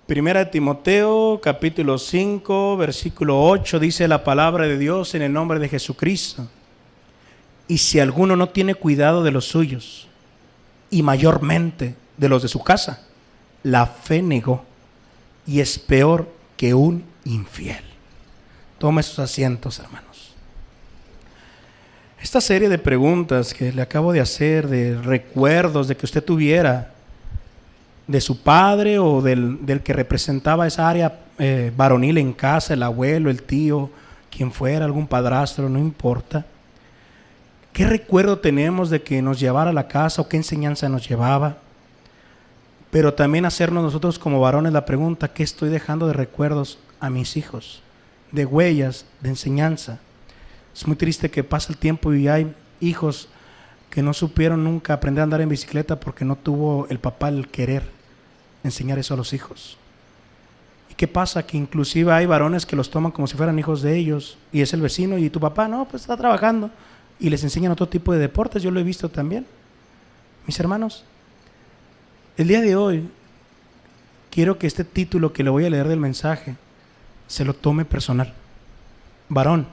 Primera de Timoteo, capítulo 5, versículo 8, dice la palabra de Dios en el nombre de Jesucristo. Y si alguno no tiene cuidado de los suyos, y mayormente de los de su casa, la fe negó, y es peor que un infiel. Tome sus asientos, hermanos. Esta serie de preguntas que le acabo de hacer, de recuerdos de que usted tuviera de su padre o del que representaba esa área varonil en casa, el abuelo, el tío, quien fuera, algún padrastro, no importa. ¿Qué recuerdo tenemos de que nos llevara a la casa o qué enseñanza nos llevaba? Pero también hacernos nosotros como varones la pregunta, ¿qué estoy dejando de recuerdos a mis hijos? De huellas, de enseñanza. Es muy triste que pasa el tiempo y hay hijos que no supieron nunca aprender a andar en bicicleta porque no tuvo el papá el querer enseñar eso a los hijos. ¿Y qué pasa? Que inclusive hay varones que los toman como si fueran hijos de ellos y es el vecino y tu papá, no, pues está trabajando y les enseñan otro tipo de deportes. Yo lo he visto también. Mis hermanos, el día de hoy quiero que este título que le voy a leer del mensaje se lo tome personal. Varón,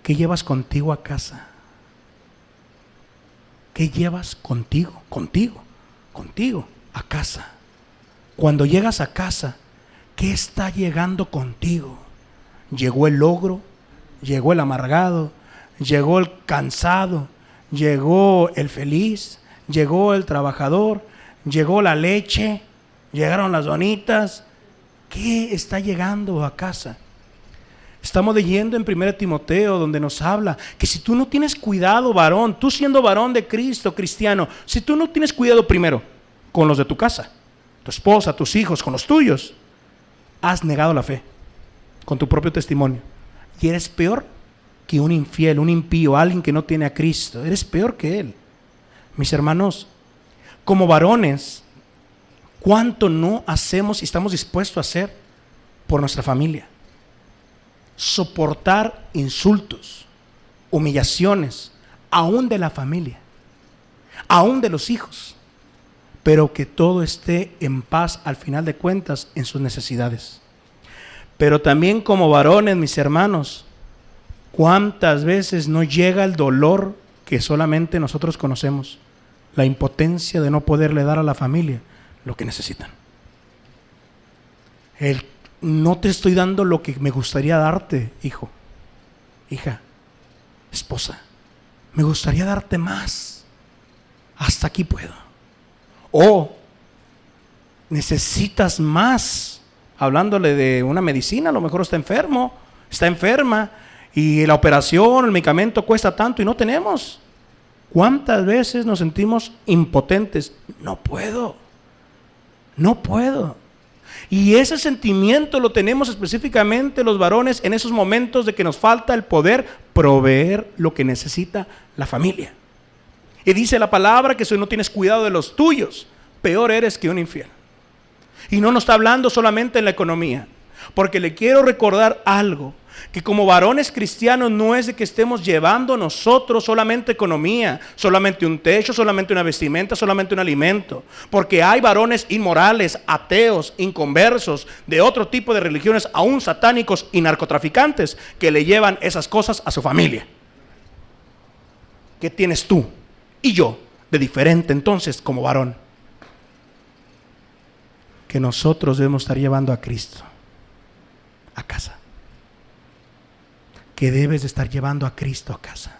¿qué llevas contigo a casa? ¿Qué llevas contigo a casa? Cuando llegas a casa, ¿qué está llegando contigo? ¿Llegó el logro? ¿Llegó el amargado? ¿Llegó el cansado? ¿Llegó el feliz? ¿Llegó el trabajador? ¿Llegó la leche? ¿Llegaron las donitas? ¿Qué está llegando a casa? Estamos leyendo en 1 Timoteo donde nos habla que si tú no tienes cuidado, varón, tú siendo varón de Cristo, cristiano, si tú no tienes cuidado primero con los de tu casa, tu esposa, tus hijos, con los tuyos, has negado la fe con tu propio testimonio y eres peor que un infiel, un impío, alguien que no tiene a Cristo. Eres peor que él. Mis hermanos, como varones, ¿cuánto no hacemos y estamos dispuestos a hacer por nuestra familia? Soportar insultos, humillaciones, aún de la familia, aún de los hijos, pero que todo esté en paz al final de cuentas en sus necesidades. Pero también como varones, mis hermanos, ¿cuántas veces no llega el dolor que solamente nosotros conocemos? La impotencia de no poderle dar a la familia lo que necesitan. No te estoy dando lo que me gustaría darte, hijo, hija, esposa. Me gustaría darte más. Hasta aquí puedo. O necesitas más. Hablándole de una medicina, a lo mejor está enfermo, está enferma y la operación, el medicamento cuesta tanto y no tenemos. ¿Cuántas veces nos sentimos impotentes? No puedo. Y ese sentimiento lo tenemos específicamente los varones en esos momentos de que nos falta el poder proveer lo que necesita la familia. Y dice la palabra que si no tienes cuidado de los tuyos, peor eres que un infiel. Y no nos está hablando solamente en la economía, porque le quiero recordar algo, que como varones cristianos no es de que estemos llevando nosotros solamente economía, solamente un techo, solamente una vestimenta, solamente un alimento, porque hay varones inmorales, ateos, inconversos, de otro tipo de religiones, aún satánicos y narcotraficantes, que le llevan esas cosas a su familia. ¿Qué tienes tú y yo de diferente entonces como varón? Que nosotros debemos estar llevando a Cristo a casa. Que debes de estar llevando a Cristo a casa.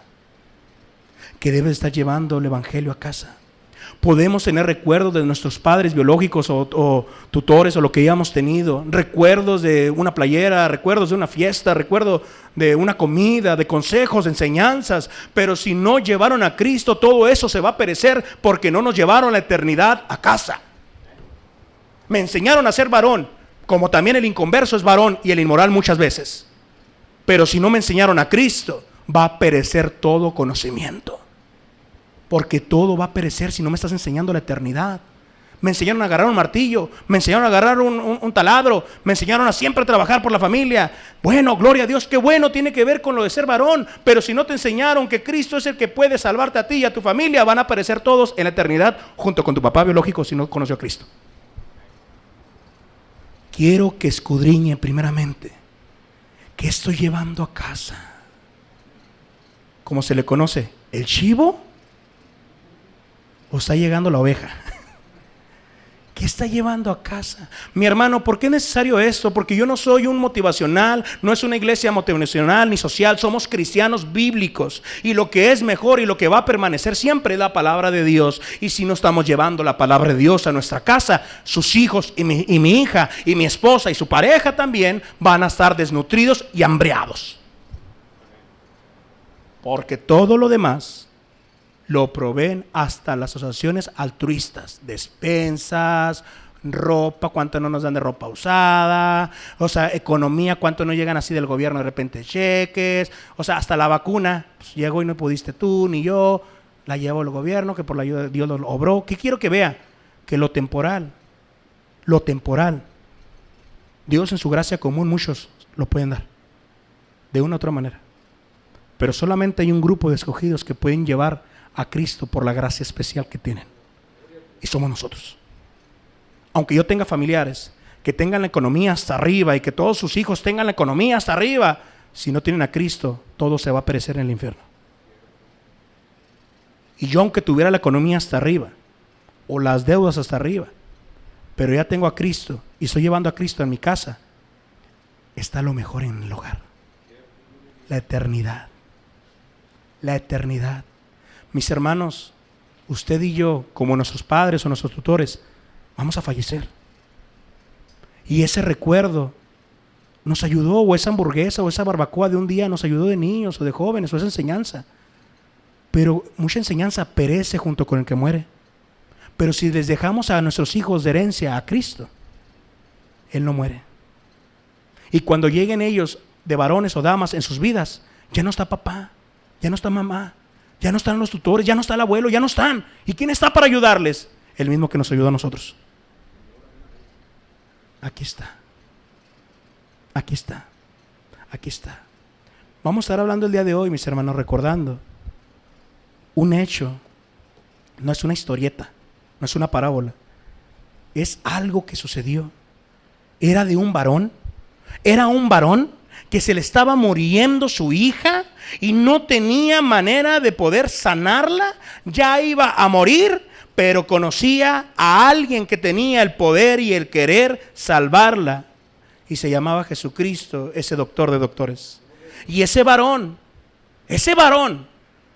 Que debes de estar llevando el Evangelio a casa. Podemos tener recuerdos de nuestros padres biológicos o tutores o lo que hayamos tenido. Recuerdos de una playera, recuerdos de una fiesta, recuerdos de una comida, de consejos, de enseñanzas. Pero si no llevaron a Cristo, todo eso se va a perecer porque no nos llevaron la eternidad a casa. Me enseñaron a ser varón, como también el inconverso es varón y el inmoral muchas veces. Pero si no me enseñaron a Cristo, va a perecer todo conocimiento. Porque todo va a perecer si no me estás enseñando la eternidad. Me enseñaron a agarrar un martillo, me enseñaron a agarrar un taladro, me enseñaron a siempre trabajar por la familia. Bueno, gloria a Dios, qué bueno tiene que ver con lo de ser varón. Pero si no te enseñaron que Cristo es el que puede salvarte a ti y a tu familia, van a perecer todos en la eternidad junto con tu papá biológico si no conoció a Cristo. quiero que escudriñe primeramente qué estoy llevando a casa. ¿Cómo se le conoce? ¿El chivo? ¿O está llegando la oveja? ¿Qué está llevando a casa? Mi hermano, ¿por qué es necesario esto? Porque yo no soy un motivacional, no es una iglesia motivacional ni social, somos cristianos bíblicos. Y lo que es mejor y lo que va a permanecer siempre es la palabra de Dios. Y si no estamos llevando la palabra de Dios a nuestra casa, sus hijos y mi hija y mi esposa y su pareja también van a estar desnutridos y hambriados. Porque todo lo demás lo proveen hasta las asociaciones altruistas, despensas, ropa, cuánto no nos dan de ropa usada, o sea, economía, cuánto no llegan así del gobierno de repente cheques, o sea, hasta la vacuna, pues llegó y no pudiste tú ni yo, la llevó el gobierno, que por la ayuda de Dios lo obró. ¿Qué quiero que vea? Que lo temporal, Dios en su gracia común muchos lo pueden dar, de una u otra manera, pero solamente hay un grupo de escogidos que pueden llevar a Cristo por la gracia especial que tienen, y somos nosotros. Aunque yo tenga familiares que tengan la economía hasta arriba y que todos sus hijos tengan la economía hasta arriba, si no tienen a Cristo, todo se va a perecer en el infierno. Y yo, aunque tuviera la economía hasta arriba o las deudas hasta arriba, pero ya tengo a Cristo y estoy llevando a Cristo en mi casa, está lo mejor en el hogar. La eternidad. La eternidad. Mis hermanos, usted y yo, como nuestros padres o nuestros tutores, vamos a fallecer. Y ese recuerdo nos ayudó, o esa hamburguesa o esa barbacoa de un día nos ayudó de niños o de jóvenes, o esa enseñanza. Pero mucha enseñanza perece junto con el que muere. Pero si les dejamos a nuestros hijos de herencia a Cristo, Él no muere. Y cuando lleguen ellos de varones o damas en sus vidas, ya no está papá, ya no está mamá, ya no están los tutores, ya no está el abuelo, ya no están. ¿Y quién está para ayudarles? El mismo que nos ayuda a nosotros. Aquí está. Aquí está. Aquí está. Vamos a estar hablando el día de hoy, mis hermanos, recordando un hecho. No es una historieta, no es una parábola. Es algo que sucedió. Era de un varón. Era un varón que se le estaba muriendo su hija y no tenía manera de poder sanarla. Ya iba a morir, pero conocía a alguien que tenía el poder y el querer salvarla. Y se llamaba Jesucristo, ese doctor de doctores. Y ese varón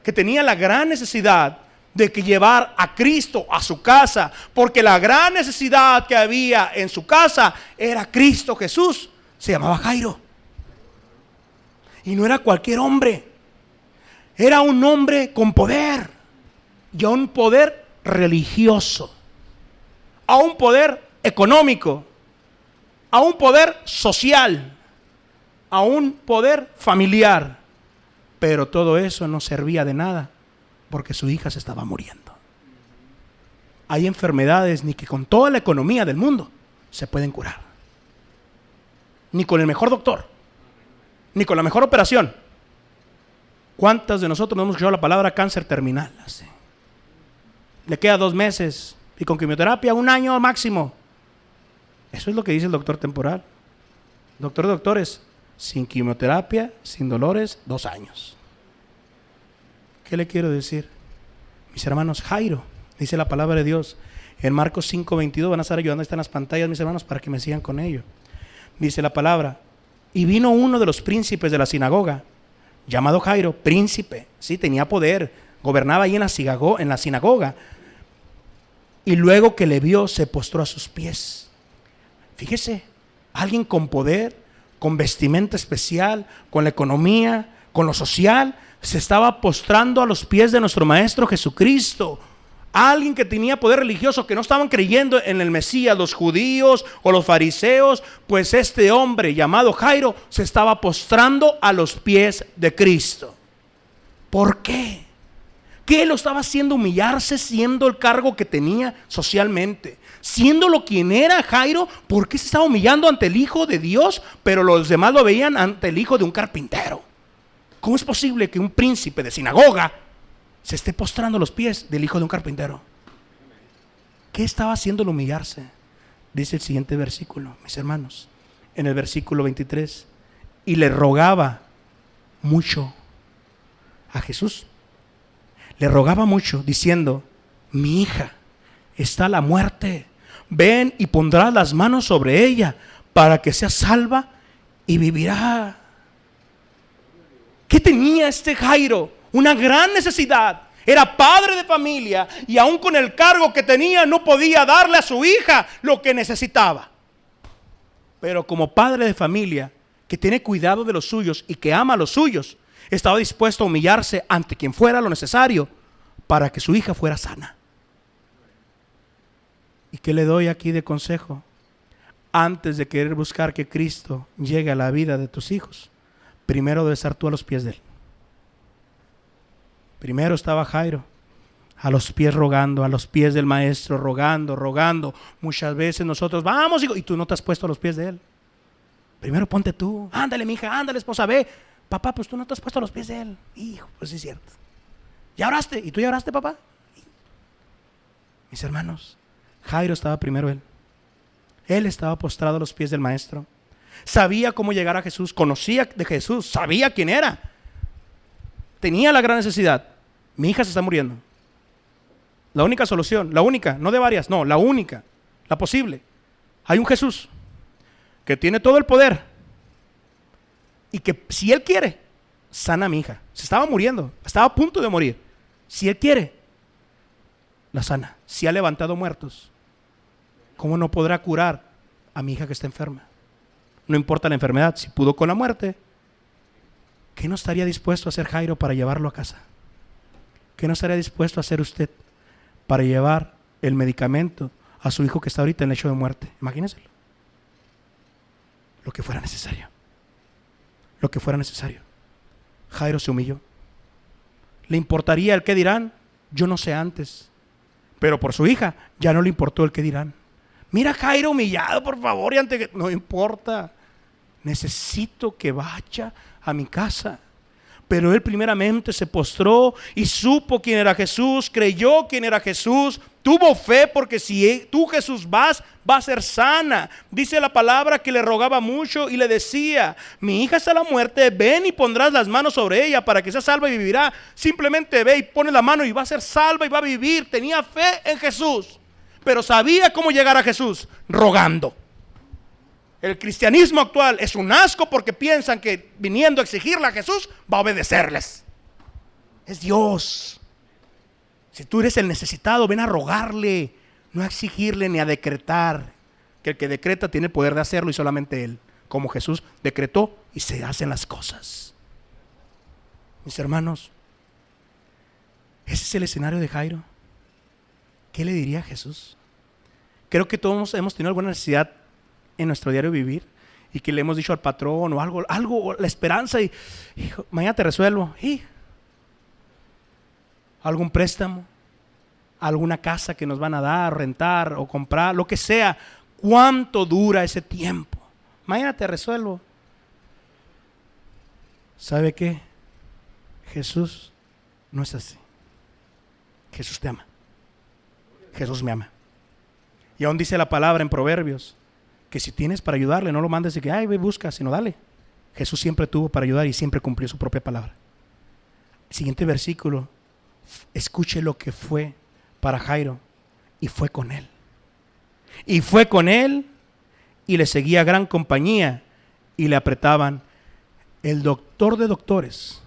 que tenía la gran necesidad de que llevar a Cristo a su casa, porque la gran necesidad que había en su casa era Cristo Jesús, se llamaba Jairo. Y no era cualquier hombre, era un hombre con poder, y a un poder religioso, a un poder económico, a un poder social, a un poder familiar. Pero todo eso no servía de nada, porque su hija se estaba muriendo. Hay enfermedades ni que con toda la economía del mundo se pueden curar, ni con el mejor doctor, ni con la mejor operación. ¿Cuántas de nosotros no hemos escuchado la palabra cáncer terminal? Así. Le queda 2 meses y con quimioterapia 1 año máximo. Eso es lo que dice el doctor temporal. Doctor de doctores, sin quimioterapia, sin dolores, 2 años. ¿Qué le quiero decir? Mis hermanos, Jairo, dice la palabra de Dios en Marcos 5:22, van a estar ayudando, están en las pantallas, mis hermanos, para que me sigan con ello. Dice la palabra: y vino uno de los príncipes de la sinagoga, llamado Jairo, príncipe, sí, tenía poder, gobernaba ahí en la sinagoga, y luego que le vio, se postró a sus pies. Fíjese, alguien con poder, con vestimenta especial, con la economía, con lo social, se estaba postrando a los pies de nuestro Maestro Jesucristo. Alguien que tenía poder religioso, que no estaban creyendo en el Mesías, los judíos o los fariseos, pues este hombre llamado Jairo se estaba postrando a los pies de Cristo. ¿Por qué? ¿Qué lo estaba haciendo humillarse siendo el cargo que tenía socialmente? Siendo quien era Jairo, ¿por qué se estaba humillando ante el Hijo de Dios? Pero los demás lo veían ante el hijo de un carpintero. ¿Cómo es posible que un príncipe de sinagoga se esté postrando a los pies del hijo de un carpintero? ¿Qué estaba haciendo el humillarse? Dice el siguiente versículo, mis hermanos, en el versículo 23, y le rogaba mucho a Jesús. Le rogaba mucho diciendo: mi hija está a la muerte, ven y pondrás las manos sobre ella para que sea salva y vivirá. ¿Qué tenía este Jairo? Una gran necesidad. Era padre de familia y aún con el cargo que tenía no podía darle a su hija lo que necesitaba. Pero como padre de familia que tiene cuidado de los suyos y que ama a los suyos, estaba dispuesto a humillarse ante quien fuera lo necesario para que su hija fuera sana. ¿Y qué le doy aquí de consejo? Antes de querer buscar que Cristo llegue a la vida de tus hijos, primero debes estar tú a los pies de Él. Primero estaba Jairo a los pies rogando, a los pies del maestro, rogando. Muchas veces nosotros vamos y tú no te has puesto a los pies de Él. Primero ponte tú. Ándale, mija, ándale, esposa, ve. Papá, pues tú no te has puesto a los pies de Él. Hijo, pues sí es cierto. ¿Ya oraste? ¿Y tú ya oraste, papá? Mis hermanos, Jairo estaba primero Él. Él estaba postrado a los pies del maestro. Sabía cómo llegar a Jesús, conocía de Jesús, sabía quién era. Tenía la gran necesidad. Mi hija se está muriendo. La única solución, la única, no de varias, no, la única, la posible. Hay un Jesús que tiene todo el poder y que si Él quiere, sana a mi hija. Se estaba muriendo, estaba a punto de morir. Si Él quiere, la sana. Si ha levantado muertos, ¿cómo no podrá curar a mi hija que está enferma? No importa la enfermedad, si pudo con la muerte, ¿qué no estaría dispuesto a hacer Jairo para llevarlo a casa? ¿Qué no estaría dispuesto a hacer usted para llevar el medicamento a su hijo que está ahorita en lecho de muerte? Imagínenselo. Lo que fuera necesario. Lo que fuera necesario. Jairo se humilló. ¿Le importaría el qué dirán? Yo no sé antes. Pero por su hija ya no le importó el qué dirán. Mira, Jairo humillado, por favor, y ante que no importa. Necesito que vaya a mi casa. Pero él primeramente se postró y supo quién era Jesús, creyó quién era Jesús, tuvo fe porque si tú, Jesús, va a ser sana. Dice la palabra que le rogaba mucho y le decía: mi hija está a la muerte, ven y pondrás las manos sobre ella para que sea salva y vivirá. Simplemente ve y pone la mano y va a ser salva y va a vivir. Tenía fe en Jesús, pero sabía cómo llegar a Jesús, rogando. El cristianismo actual es un asco porque piensan que viniendo a exigirle a Jesús va a obedecerles. Es Dios. Si tú eres el necesitado, ven a rogarle, no a exigirle ni a decretar. Que el que decreta tiene el poder de hacerlo y solamente Él. Como Jesús decretó y se hacen las cosas. Mis hermanos, ese es el escenario de Jairo. ¿Qué le diría a Jesús? Creo que todos hemos tenido alguna necesidad en nuestro diario vivir y que le hemos dicho al patrón o algo, la esperanza y hijo, mañana te resuelvo. Algún préstamo, alguna casa que nos van a dar, rentar o comprar, lo que sea. ¿Cuánto dura ese tiempo? Mañana te resuelvo. ¿Sabe qué? Jesús no es así. Jesús te ama. Jesús me ama. Y aún dice la palabra en Proverbios que si tienes para ayudarle, no lo mandes de que ay, ve, busca, sino dale. Jesús siempre tuvo para ayudar y siempre cumplió su propia palabra. Siguiente versículo, escuche lo que fue para Jairo. Y fue con él. Y fue con él y le seguía gran compañía y le apretaban. El doctor de doctores,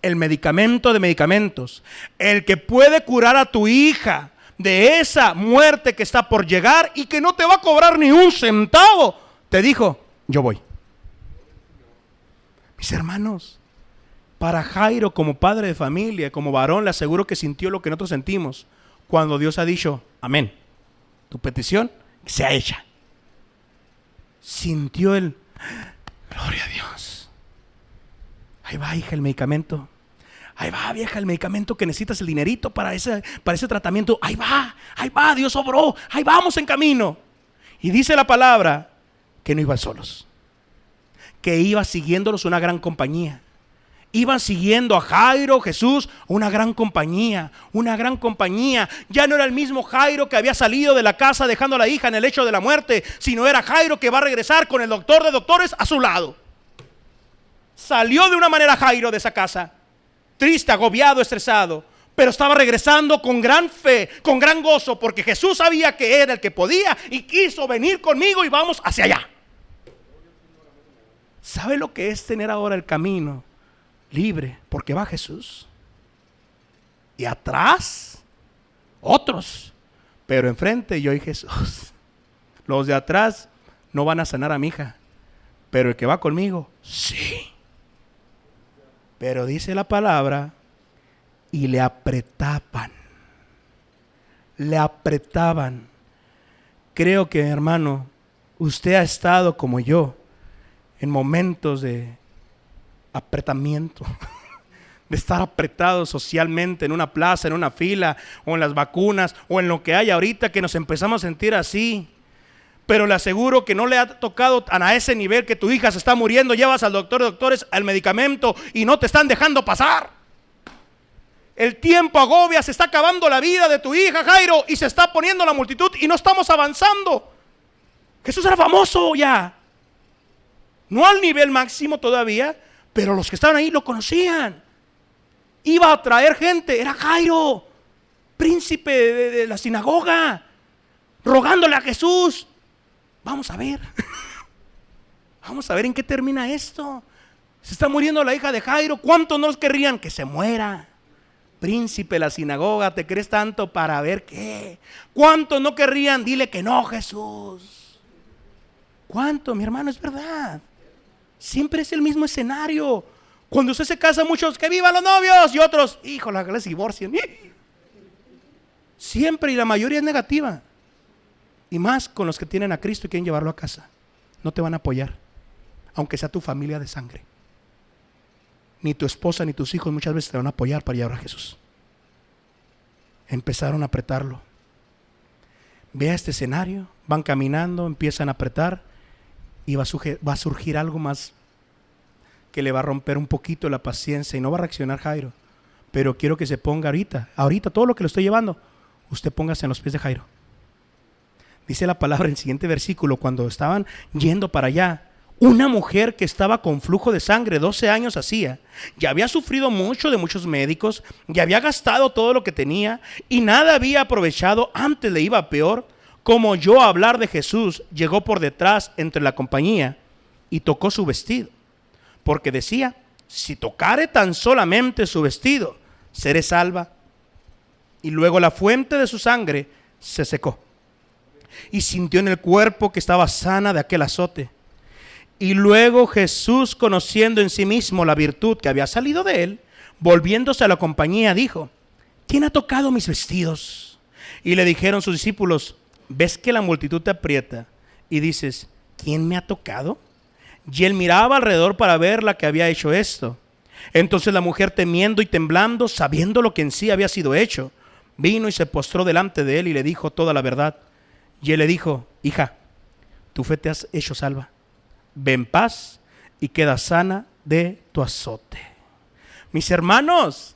el medicamento de medicamentos, el que puede curar a tu hija de esa muerte que está por llegar y que no te va a cobrar ni un centavo, te dijo: yo voy. Mis hermanos, para Jairo, como padre de familia, como varón, le aseguro que sintió lo que nosotros sentimos cuando Dios ha dicho: amén, tu petición sea hecha. Sintió el gloria a Dios. Ahí va, hija, el medicamento. Ahí va, vieja, el medicamento que necesitas, el dinerito para ese tratamiento. Ahí va, Dios obró. Ahí vamos en camino. Y dice la palabra que no iban solos, que iba siguiéndolos una gran compañía. Iban siguiendo a Jairo, Jesús, una gran compañía, una gran compañía. Ya no era el mismo Jairo que había salido de la casa dejando a la hija en el lecho de la muerte, sino era Jairo que va a regresar con el doctor de doctores a su lado. Salió de una manera Jairo de esa casa, triste, agobiado, estresado, pero estaba regresando con gran fe, con gran gozo, porque Jesús sabía que era el que podía y quiso venir conmigo y vamos hacia allá. ¿Sabe lo que es tener ahora el camino libre? Porque va Jesús y atrás otros, pero enfrente yo y Jesús. Los de atrás no van a sanar a mi hija, pero el que va conmigo, sí. Pero dice la palabra, y le apretaban. Le apretaban. Creo que, hermano, usted ha estado como yo en momentos de apretamiento, de estar apretado socialmente en una plaza, en una fila, o en las vacunas, o en lo que hay ahorita, que nos empezamos a sentir así. Pero le aseguro que no le ha tocado a ese nivel que tu hija se está muriendo, llevas al doctor de doctores, al medicamento y no te están dejando pasar. El tiempo agobia, se está acabando la vida de tu hija, Jairo, y se está poniendo la multitud y no estamos avanzando. Jesús era famoso ya, no al nivel máximo todavía, pero los que estaban ahí lo conocían. Iba a traer gente, era Jairo, príncipe de la sinagoga, rogándole a Jesús. Vamos a ver, vamos a ver en qué termina esto. Se está muriendo la hija de Jairo. ¿Cuántos no querrían que se muera? Príncipe de la sinagoga, ¿te crees tanto para ver qué? ¿Cuántos no querrían? Dile que no, Jesús. ¿Cuánto, mi hermano? Es verdad. Siempre es el mismo escenario. Cuando usted se casa, muchos, que vivan los novios, y otros, híjole, que les divorcien. Siempre, y la mayoría es negativa. Y más con los que tienen a Cristo y quieren llevarlo a casa. No te van a apoyar, aunque sea tu familia de sangre. Ni tu esposa ni tus hijos muchas veces te van a apoyar para llevar a Jesús. Empezaron a apretarlo. Vea este escenario, van caminando, empiezan a apretar y va a surgir algo más que le va a romper un poquito la paciencia y no va a reaccionar Jairo. Pero quiero que se ponga ahorita todo lo que le estoy llevando, usted póngase en los pies de Jairo. Dice la palabra en el siguiente versículo, cuando estaban yendo para allá, una mujer que estaba con flujo de sangre, 12 años hacía, ya había sufrido mucho de muchos médicos, ya había gastado todo lo que tenía y nada había aprovechado, antes le iba peor. Como oyó hablar de Jesús, llegó por detrás entre la compañía y tocó su vestido, porque decía, si tocare tan solamente su vestido, seré salva. Y luego la fuente de su sangre se secó y sintió en el cuerpo que estaba sana de aquel azote. Y luego Jesús, conociendo en sí mismo la virtud que había salido de él, volviéndose a la compañía, dijo, ¿quién ha tocado mis vestidos? Y le dijeron sus discípulos, ¿ves que la multitud te aprieta? Y dices, ¿quién me ha tocado? Y él miraba alrededor para ver la que había hecho esto. Entonces la mujer, temiendo y temblando, sabiendo lo que en sí había sido hecho, vino y se postró delante de él y le dijo toda la verdad. Y él le dijo, hija, tu fe te has hecho salva. Ve en paz y queda sana de tu azote. Mis hermanos,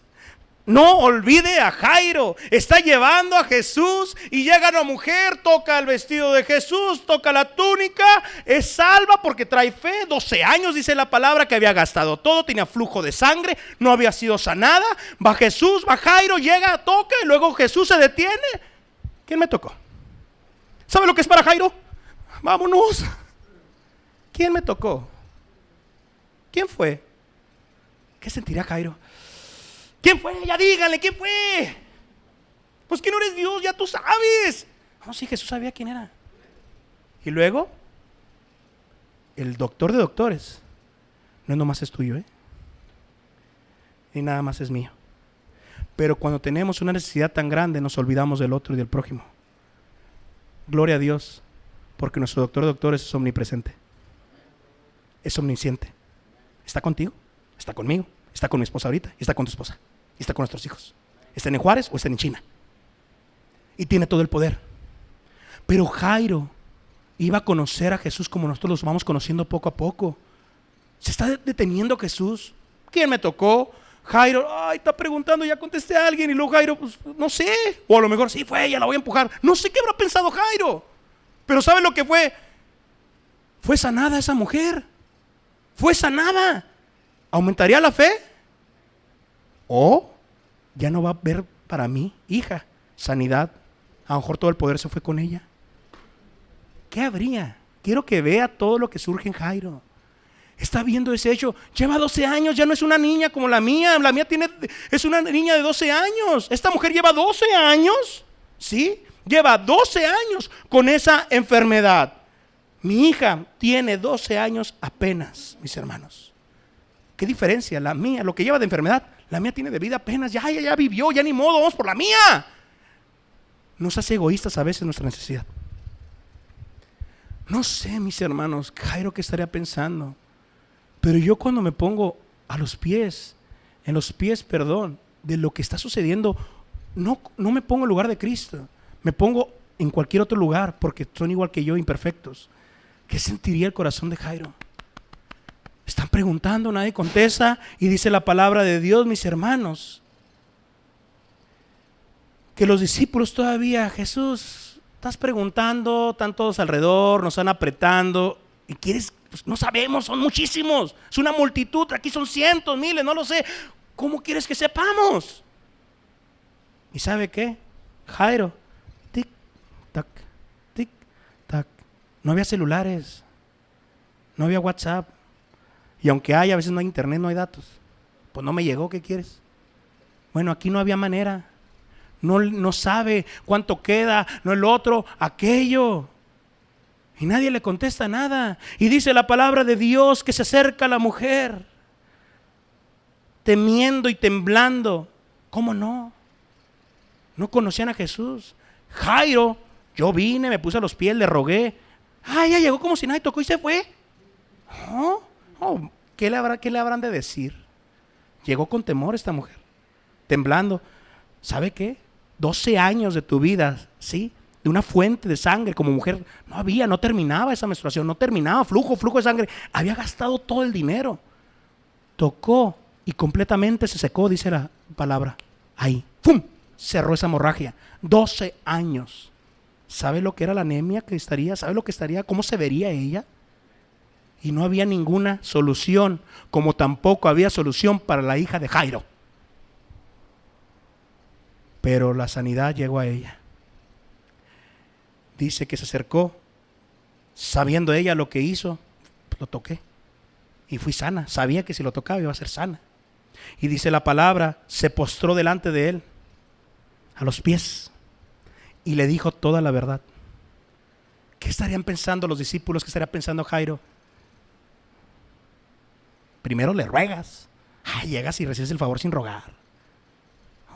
no olvide a Jairo. Está llevando a Jesús y llega una mujer, toca el vestido de Jesús, toca la túnica, es salva porque trae fe. 12 años dice la palabra que había gastado todo, tenía flujo de sangre, no había sido sanada. Va Jesús, va Jairo, llega, toca y luego Jesús se detiene. ¿Quién me tocó? ¿Sabe lo que es para Jairo? Vámonos. ¿Quién me tocó? ¿Quién fue? ¿Qué sentirá Jairo? ¿Quién fue? Ya díganle, ¿quién fue? Pues que no eres Dios, ya tú sabes. No, sí, Jesús sabía quién era. Y luego, el doctor de doctores, no nomás es tuyo, ni nada más es mío. Pero cuando tenemos una necesidad tan grande, nos olvidamos del otro y del prójimo. Gloria a Dios, porque nuestro doctor de doctores es omnipresente. Es omnisciente. Está contigo, está conmigo, está con mi esposa ahorita, y está con tu esposa, y está con nuestros hijos. Estén en Juárez o estén en China. Y tiene todo el poder. Pero Jairo iba a conocer a Jesús como nosotros los vamos conociendo poco a poco. Se está deteniendo Jesús. ¿Quién me tocó? Jairo, ay, está preguntando, ya contesté a alguien. Y luego Jairo, pues no sé. O a lo mejor sí fue ella, la voy a empujar. No sé qué habrá pensado Jairo. Pero ¿sabe lo que fue? Fue sanada esa mujer. Fue sanada. ¿Aumentaría la fe? O ya no va a haber para mí, hija, sanidad. A lo mejor todo el poder se fue con ella. ¿Qué habría? Quiero que vea todo lo que surge en Jairo. Está viendo ese hecho. Lleva 12 años, ya no es una niña como la mía. La mía es una niña de 12 años. Esta mujer lleva 12 años, ¿sí? Lleva 12 años con esa enfermedad. Mi hija tiene 12 años apenas, mis hermanos. ¿Qué diferencia? La mía, lo que lleva de enfermedad, la mía tiene de vida apenas. Ya vivió, ya ni modo, vamos por la mía. Nos hace egoístas a veces nuestra necesidad. No sé, mis hermanos, Jairo, ¿qué estaría pensando? Pero yo cuando me pongo en los pies, de lo que está sucediendo, no me pongo en lugar de Cristo, me pongo en cualquier otro lugar, porque son igual que yo, imperfectos. ¿Qué sentiría el corazón de Jairo? Están preguntando, nadie contesta, y dice la palabra de Dios, mis hermanos, que los discípulos todavía, Jesús, estás preguntando, están todos alrededor, nos están apretando, y quieres, pues no sabemos, son muchísimos, es una multitud, aquí son cientos, miles, no lo sé. ¿Cómo quieres que sepamos? ¿Y sabe qué? Jairo, tic, tac, tic, tac. No había celulares, no había WhatsApp, y aunque hay, a veces no hay internet, no hay datos. Pues no me llegó, ¿qué quieres? Bueno, aquí no había manera. No sabe cuánto queda, no el otro, aquello. Y nadie le contesta nada. Y dice la palabra de Dios que se acerca a la mujer, temiendo y temblando. ¿Cómo no? No conocían a Jesús. Jairo, yo vine, me puse a los pies, le rogué. Ya llegó como si nadie tocó y se fue. ¿Qué le habrán de decir? Llegó con temor esta mujer, temblando. ¿Sabe qué? 12 años de tu vida, ¿sí? De una fuente de sangre como mujer, no terminaba esa menstruación, no terminaba, flujo de sangre. Había gastado todo el dinero. Tocó y completamente se secó, dice la palabra. Ahí, ¡pum! Cerró esa hemorragia. 12 años. ¿Sabe lo que era la anemia que estaría? ¿Sabe lo que estaría? ¿Cómo se vería ella? Y no había ninguna solución, como tampoco había solución para la hija de Jairo. Pero la sanidad llegó a ella. Dice que se acercó, sabiendo ella lo que hizo, lo toqué y fui sana. Sabía que si lo tocaba iba a ser sana. Y dice la palabra, se postró delante de él, a los pies, y le dijo toda la verdad. ¿Qué estarían pensando los discípulos? ¿Qué estaría pensando Jairo? Primero le ruegas, llegas y recibes el favor sin rogar.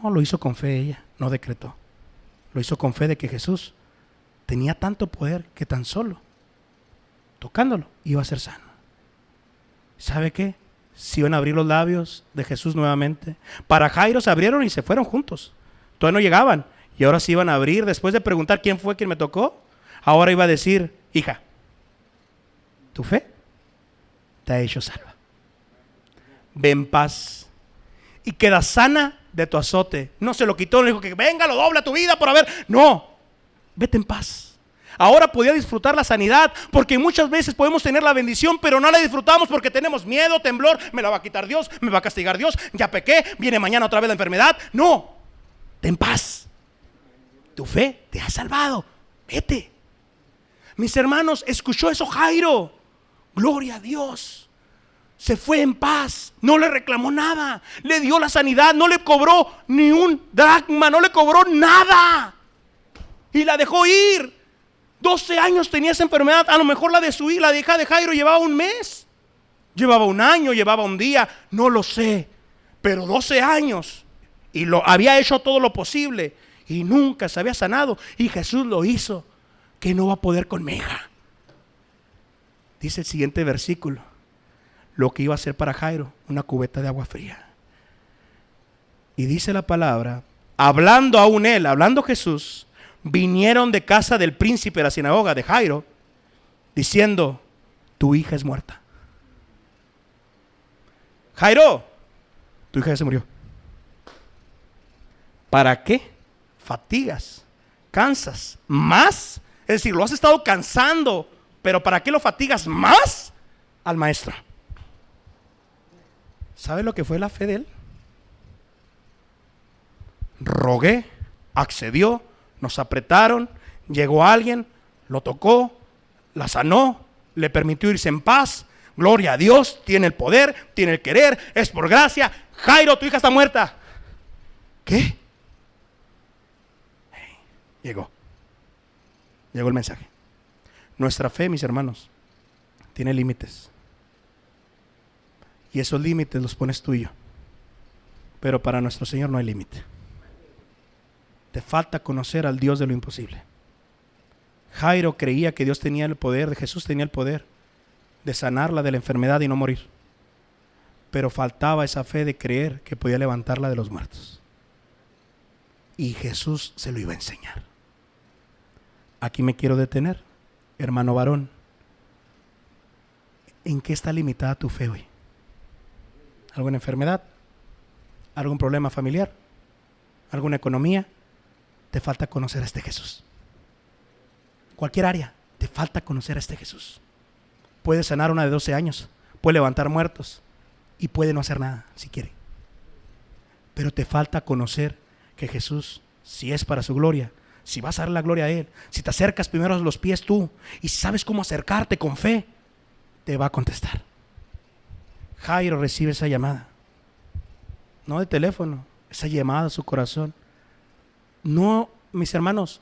No, lo hizo con fe ella, no decretó. Lo hizo con fe de que Jesús tenía tanto poder que tan solo tocándolo iba a ser sano. ¿Sabe qué? Se iban a abrir los labios de Jesús nuevamente. Para Jairo se abrieron y se fueron juntos. Todavía no llegaban. Y ahora se iban a abrir. Después de preguntar quién fue quien me tocó, ahora iba a decir, hija, tu fe te ha hecho salva. Ve en paz y queda sana de tu azote. No se lo quitó, le dijo que venga, lo dobla tu vida por haber. No, vete en paz. Ahora podía disfrutar la sanidad, porque muchas veces podemos tener la bendición, pero no la disfrutamos porque tenemos miedo, temblor. Me la va a quitar Dios, me va a castigar Dios, ya pequé, viene mañana otra vez la enfermedad. No, ten paz. Tu fe te ha salvado, vete. Mis hermanos, escuchó eso Jairo. Gloria a Dios. Se fue en paz, no le reclamó nada, le dio la sanidad, no le cobró ni un dracma, no le cobró nada. Y la dejó ir. 12 años tenía esa enfermedad. A lo mejor la hija de Jairo llevaba un mes, llevaba un año, llevaba un día, no lo sé. Pero 12 años. Y había hecho todo lo posible y nunca se había sanado. Y Jesús lo hizo. Que no va a poder con mi hija. Dice el siguiente versículo. Lo que iba a hacer para Jairo, una cubeta de agua fría. Y dice la palabra, hablando Jesús, vinieron de casa del príncipe de la sinagoga de Jairo, diciendo, tu hija es muerta. Jairo, tu hija ya se murió. ¿Para qué fatigas, cansas más? Es decir, lo has estado cansando, pero ¿para qué lo fatigas más al maestro? ¿Sabe lo que fue la fe de él? Rogué, accedió, nos apretaron, llegó alguien, lo tocó, la sanó, le permitió irse en paz. Gloria a Dios, tiene el poder, tiene el querer, es por gracia. Jairo, tu hija está muerta. ¿Qué? Llegó el mensaje. Nuestra fe, mis hermanos, tiene límites. Y esos límites los pones tú y yo. Pero para nuestro Señor no hay límite. Te falta conocer al Dios de lo imposible. Jairo creía que Dios tenía el poder, Jesús tenía el poder de sanarla de la enfermedad y no morir. Pero faltaba esa fe de creer que podía levantarla de los muertos. Y Jesús se lo iba a enseñar. Aquí me quiero detener, hermano varón. ¿En qué está limitada tu fe hoy? ¿Alguna enfermedad? ¿Algún problema familiar? ¿Alguna economía? Te falta conocer a este Jesús. Cualquier área, te falta conocer a este Jesús. Puede sanar una de 12 años, puede levantar muertos y puede no hacer nada si quiere. Pero te falta conocer que Jesús, si es para su gloria, si vas a dar la gloria a Él, si te acercas primero a los pies tú y sabes cómo acercarte con fe, te va a contestar. Jairo recibe esa llamada, no de teléfono, esa llamada a su corazón. No, mis hermanos,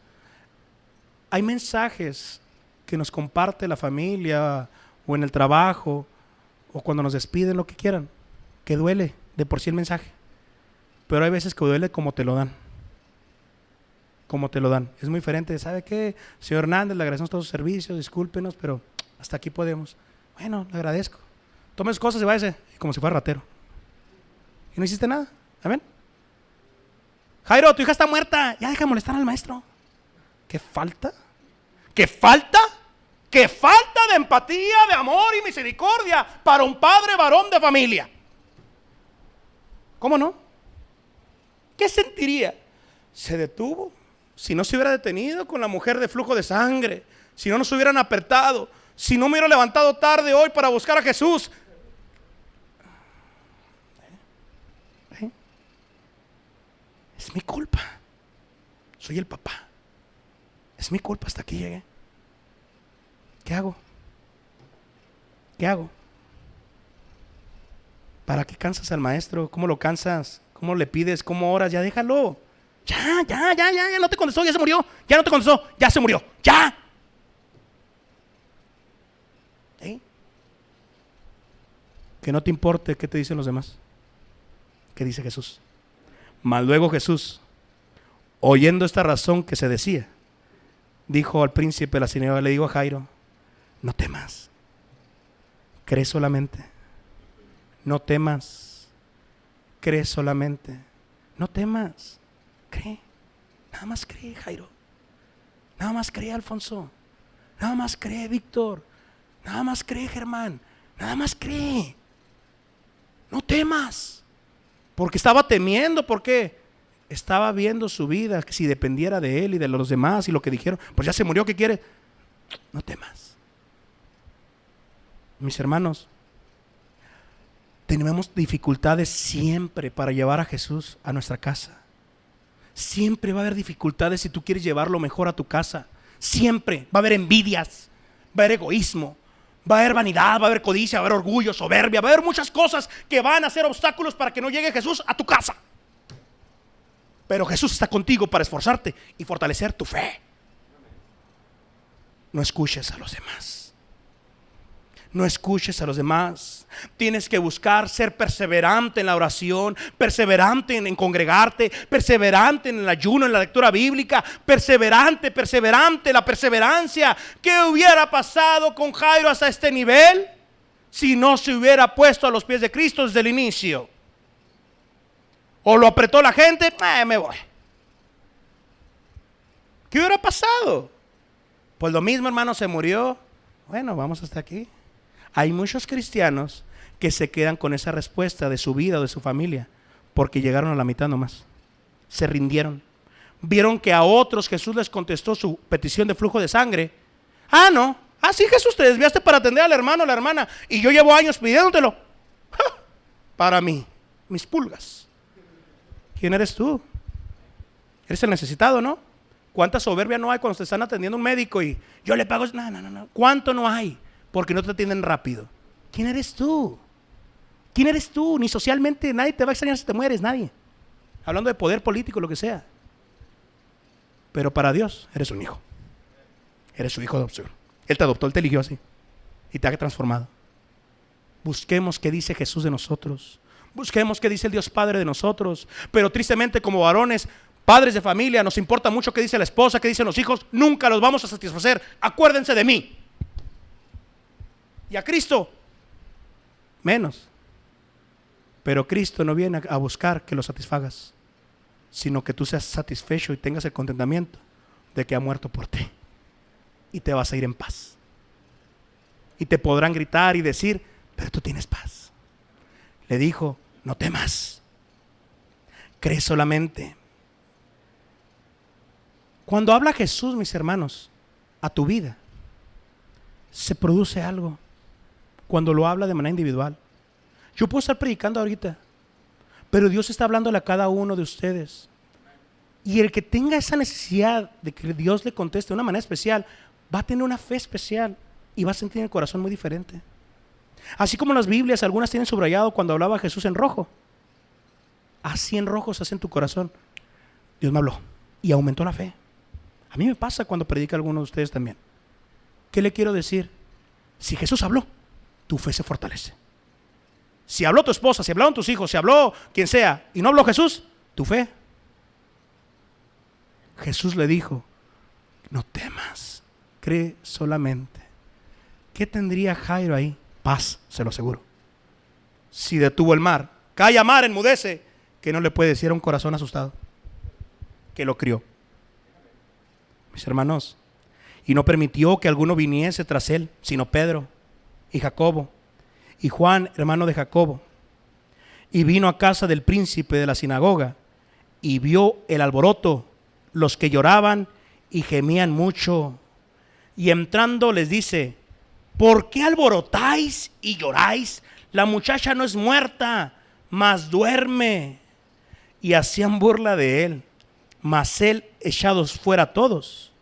hay mensajes que nos comparte la familia o en el trabajo o cuando nos despiden, lo que quieran, que duele de por sí el mensaje, pero hay veces que duele como te lo dan. Como te lo dan. Es muy diferente. ¿Sabe qué? Señor Hernández, le agradecemos todos sus servicios, discúlpenos, pero hasta aquí podemos. Bueno, le agradezco. Tome sus cosas y váyase, como si fuera ratero. Y no hiciste nada. Amén. Jairo, tu hija está muerta. Ya deja de molestar al maestro. ¿Qué falta? ¿Qué falta? ¿Qué falta de empatía, de amor y misericordia para un padre varón de familia? ¿Cómo no? ¿Qué sentiría? Se detuvo. Si no se hubiera detenido con la mujer de flujo de sangre, si no nos hubieran apretado, si no me hubiera levantado tarde hoy para buscar a Jesús. Es mi culpa. Soy el papá. Es mi culpa, hasta aquí llegué. ¿Qué hago? ¿Qué hago? ¿Para qué cansas al maestro? ¿Cómo lo cansas? ¿Cómo le pides? ¿Cómo oras? Ya déjalo. Ya no te contestó, ya se murió. Ya no te contestó, ya se murió. Ya. ¿Eh? Que no te importe qué te dicen los demás. ¿Qué dice Jesús? Mas luego Jesús, oyendo esta razón que se decía, dijo al príncipe de la sinagoga, le digo a Jairo, no temas, cree solamente. No temas, cree solamente. No temas. Cree, nada más cree, Jairo. Nada más cree, Alfonso. Nada más cree, Víctor. Nada más cree, Germán. Nada más cree. No temas. Porque estaba temiendo, porque estaba viendo su vida, que si dependiera de él y de los demás y lo que dijeron, pues ya se murió, ¿qué quiere? No temas. Mis hermanos, tenemos dificultades siempre para llevar a Jesús a nuestra casa. Siempre va a haber dificultades si tú quieres llevarlo mejor a tu casa. Siempre va a haber envidias, va a haber egoísmo, va a haber vanidad, va a haber codicia, va a haber orgullo, soberbia, va a haber muchas cosas que van a ser obstáculos para que no llegue Jesús a tu casa. Pero Jesús está contigo para esforzarte y fortalecer tu fe. No escuches a los demás. No escuches a los demás. Tienes que buscar ser perseverante en la oración, perseverante en congregarte, perseverante en el ayuno, en la lectura bíblica, perseverante, la perseverancia. ¿Qué hubiera pasado con Jairo hasta este nivel si no se hubiera puesto a los pies de Cristo desde el inicio? ¿O lo apretó la gente? Me voy. ¿Qué hubiera pasado? Pues lo mismo, hermano, se murió. Bueno, vamos hasta aquí. Hay muchos cristianos que se quedan con esa respuesta de su vida o de su familia. porque llegaron a la mitad nomás. Se rindieron. Vieron que a otros Jesús les contestó su petición de flujo de sangre. Ah, no. Ah, sí, Jesús, te desviaste para atender al hermano o la hermana y yo llevo años pidiéndotelo. ¡Ja! Para mí, mis pulgas. ¿Quién eres tú? Eres el necesitado, ¿no? ¿Cuánta soberbia no hay cuando te están atendiendo un médico y yo le pago? No. ¿Cuánto no hay? Porque no te atienden rápido. ¿Quién eres tú? ¿Quién eres tú? Ni socialmente nadie te va a extrañar si te mueres, nadie. Hablando de poder político, lo que sea. Pero para Dios eres un hijo. Eres su hijo de adopción. Él te adoptó, Él te eligió así y te ha transformado. Busquemos qué dice Jesús de nosotros. Busquemos qué dice el Dios Padre de nosotros. Pero tristemente, como varones, padres de familia, nos importa mucho qué dice la esposa, qué dicen los hijos. Nunca los vamos a satisfacer. Acuérdense de mí. Y a Cristo menos. Pero Cristo no viene a buscar que lo satisfagas, sino que tú seas satisfecho y tengas el contentamiento de que ha muerto por ti. Y te vas a ir en paz. Y te podrán gritar y decir, pero tú tienes paz. Le dijo, no temas. Cree solamente. Cuando habla Jesús, mis hermanos, a tu vida, se produce algo. Cuando lo habla de manera individual. Yo puedo estar predicando ahorita, pero Dios está hablándole a cada uno de ustedes. Y el que tenga esa necesidad de que Dios le conteste de una manera especial, va a tener una fe especial y va a sentir el corazón muy diferente. Así como las Biblias, algunas tienen subrayado cuando hablaba Jesús en rojo. Así en rojo se hace en tu corazón. Dios me habló y aumentó la fe. A mí me pasa cuando predica alguno de ustedes también. ¿Qué le quiero decir? Si Jesús habló, tu fe se fortalece. Si habló tu esposa, si hablaron tus hijos, si habló quien sea y no habló Jesús, tu fe. Jesús le dijo, no temas, cree solamente. ¿Qué tendría Jairo ahí? Paz, se lo aseguro. Si detuvo el mar, calla mar, enmudece, que no le puede decir a un corazón asustado que lo crió. Mis hermanos, y no permitió que alguno viniese tras él, sino Pedro y Jacobo y Juan, hermano de Jacobo. Y vino a casa del príncipe de la sinagoga y vio el alboroto, los que lloraban y gemían mucho. Y entrando les dice, ¿por qué alborotáis y lloráis? La muchacha no es muerta, mas duerme. Y hacían burla de él. Mas él, echados fuera todos,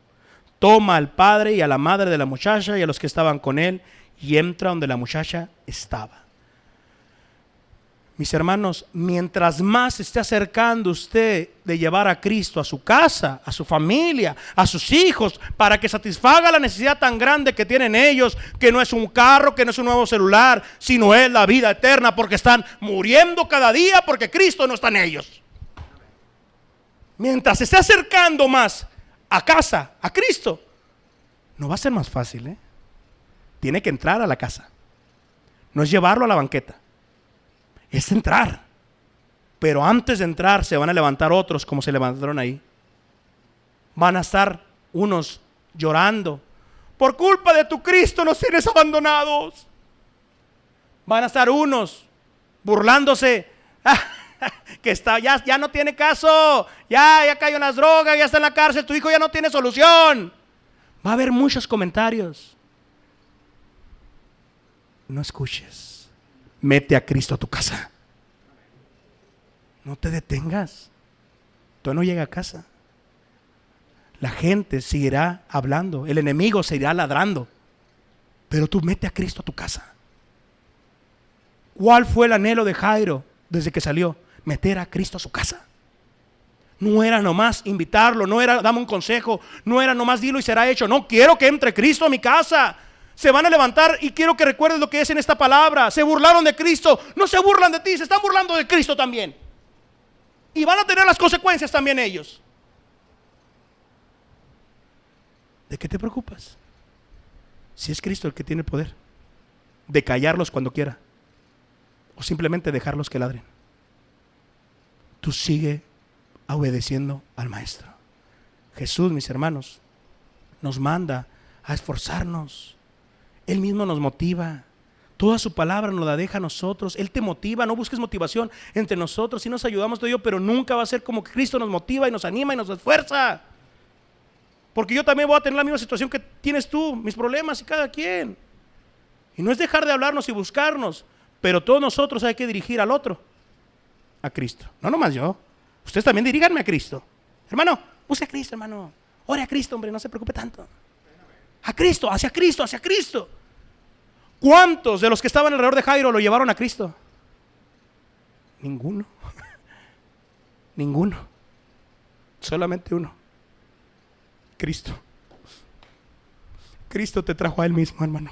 toma al padre y a la madre de la muchacha y a los que estaban con él, y entra donde la muchacha estaba. Mis hermanos, mientras más se esté acercando usted de llevar a Cristo a su casa, a su familia, a sus hijos, para que satisfaga la necesidad tan grande que tienen ellos, que no es un carro, que no es un nuevo celular, sino es la vida eterna, porque están muriendo cada día porque Cristo no está en ellos. Mientras se esté acercando más a casa, a Cristo, no va a ser más fácil, ¿eh? Tiene que entrar a la casa. No es llevarlo a la banqueta. Es entrar. Pero antes de entrar se van a levantar otros como se levantaron ahí. Van a estar unos llorando. Por culpa de tu Cristo nos tienes abandonados. Van a estar unos burlándose. Que está, ya no tiene caso. Ya cayó en las drogas, ya está en la cárcel. Tu hijo ya no tiene solución. Va a haber muchos comentarios. No escuches. Mete a Cristo a tu casa. No te detengas. Tú no llegas a casa. La gente seguirá hablando. El enemigo seguirá ladrando. Pero tú mete a Cristo a tu casa. ¿Cuál fue el anhelo de Jairo desde que salió? Meter a Cristo a su casa. No era nomás invitarlo, no era dame un consejo, no era nomás dilo y será hecho. No, quiero que entre Cristo a mi casa. Se van a levantar y quiero que recuerdes lo que es en esta palabra. Se burlaron de Cristo, no se burlan de ti, se están burlando de Cristo también. Y van a tener las consecuencias también ellos. ¿De qué te preocupas? Si es Cristo el que tiene el poder de callarlos cuando quiera o simplemente dejarlos que ladren. Tú sigue obedeciendo al Maestro. Jesús, mis hermanos, nos manda a esforzarnos. Él mismo nos motiva. Toda su palabra nos la deja a nosotros. Él te motiva, no busques motivación entre nosotros. Si nos ayudamos todo ello, pero nunca va a ser como que Cristo nos motiva y nos anima y nos esfuerza. Porque yo también voy a tener la misma situación que tienes tú, mis problemas y cada quien. Y no es dejar de hablarnos y buscarnos, pero todos nosotros hay que dirigir al otro, a Cristo. No nomás yo. Ustedes también diríganme a Cristo. Hermano, use a Cristo, hermano. Ore a Cristo, hombre, no se preocupe tanto. A Cristo, hacia Cristo, hacia Cristo. ¿Cuántos de los que estaban alrededor de Jairo lo llevaron a Cristo? Ninguno. Ninguno. Solamente uno. Cristo. Cristo te trajo a Él mismo, hermano.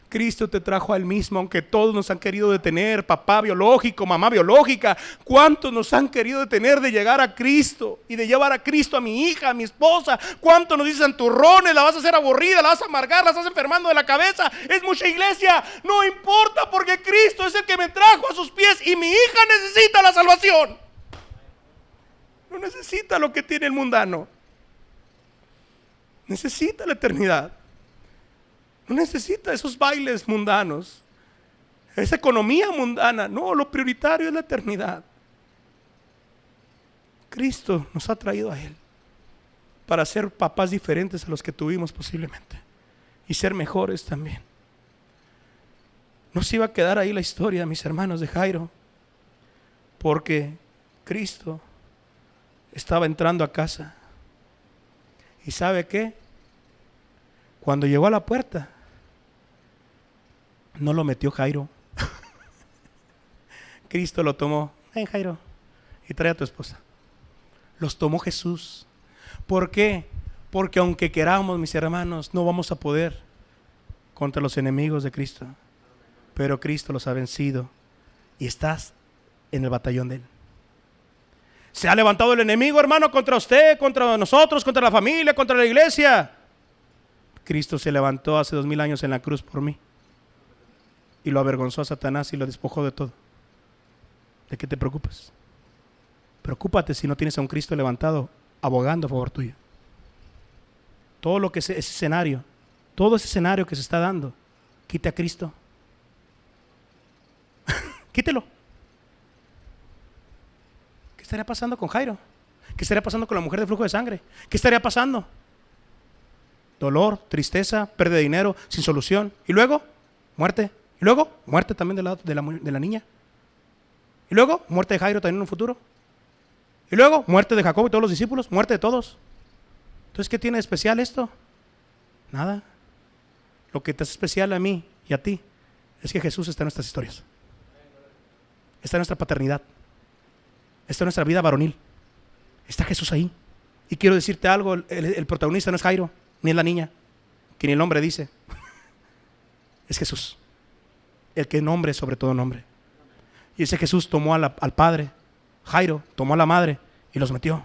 Cristo te trajo a Él mismo, aunque todos nos han querido detener, papá biológico, mamá biológica. ¿Cuántos nos han querido detener de llegar a Cristo y de llevar a Cristo a mi hija, a mi esposa? ¿Cuántos nos dicen turrones, la vas a hacer aburrida, la vas a amargar, la estás enfermando de la cabeza? Es mucha iglesia. No importa, porque Cristo es el que me trajo a sus pies y mi hija necesita la salvación. No necesita lo que tiene el mundano. Necesita la eternidad. No necesita esos bailes mundanos, esa economía mundana. No, lo prioritario es la eternidad. Cristo nos ha traído a Él para ser papás diferentes a los que tuvimos posiblemente y ser mejores también. No se iba a quedar ahí la historia, mis hermanos, de Jairo, porque Cristo estaba entrando a casa. ¿Y sabe qué? Cuando llegó a la puerta, no lo metió Jairo. Cristo lo tomó. Ven, Jairo, y trae a tu esposa. Los tomó Jesús. ¿Por qué? Porque aunque queramos, mis hermanos, no vamos a poder contra los enemigos de Cristo. Pero Cristo los ha vencido y estás en el batallón de Él. Se ha levantado el enemigo, hermano, contra usted, contra nosotros, contra la familia, contra la iglesia. Cristo se levantó hace 2000 años en la cruz por mí y lo avergonzó a Satanás y lo despojó de todo. ¿De qué te preocupas? Preocúpate si no tienes a un Cristo levantado abogando a favor tuyo. Todo lo que ese escenario, todo ese escenario que se está dando, quite a Cristo. Quítelo. ¿Qué estaría pasando con Jairo? ¿Qué estaría pasando con la mujer de flujo de sangre? ¿Qué estaría pasando? Dolor, tristeza, pérdida de dinero, sin solución. Y luego, muerte. Y luego, muerte también de la niña. Y luego, muerte de Jairo también en un futuro. Y luego, muerte de Jacob y todos los discípulos. Muerte de todos. Entonces, ¿qué tiene de especial esto? Nada. Lo que te hace especial a mí y a ti es que Jesús está en nuestras historias. Está en nuestra paternidad. Está en nuestra vida varonil. Está Jesús ahí. Y quiero decirte algo, el protagonista no es Jairo, ni es la niña, que ni el nombre dice. Es Jesús, el que nombre sobre todo nombre. Y ese Jesús tomó al padre, Jairo tomó a la madre y los metió.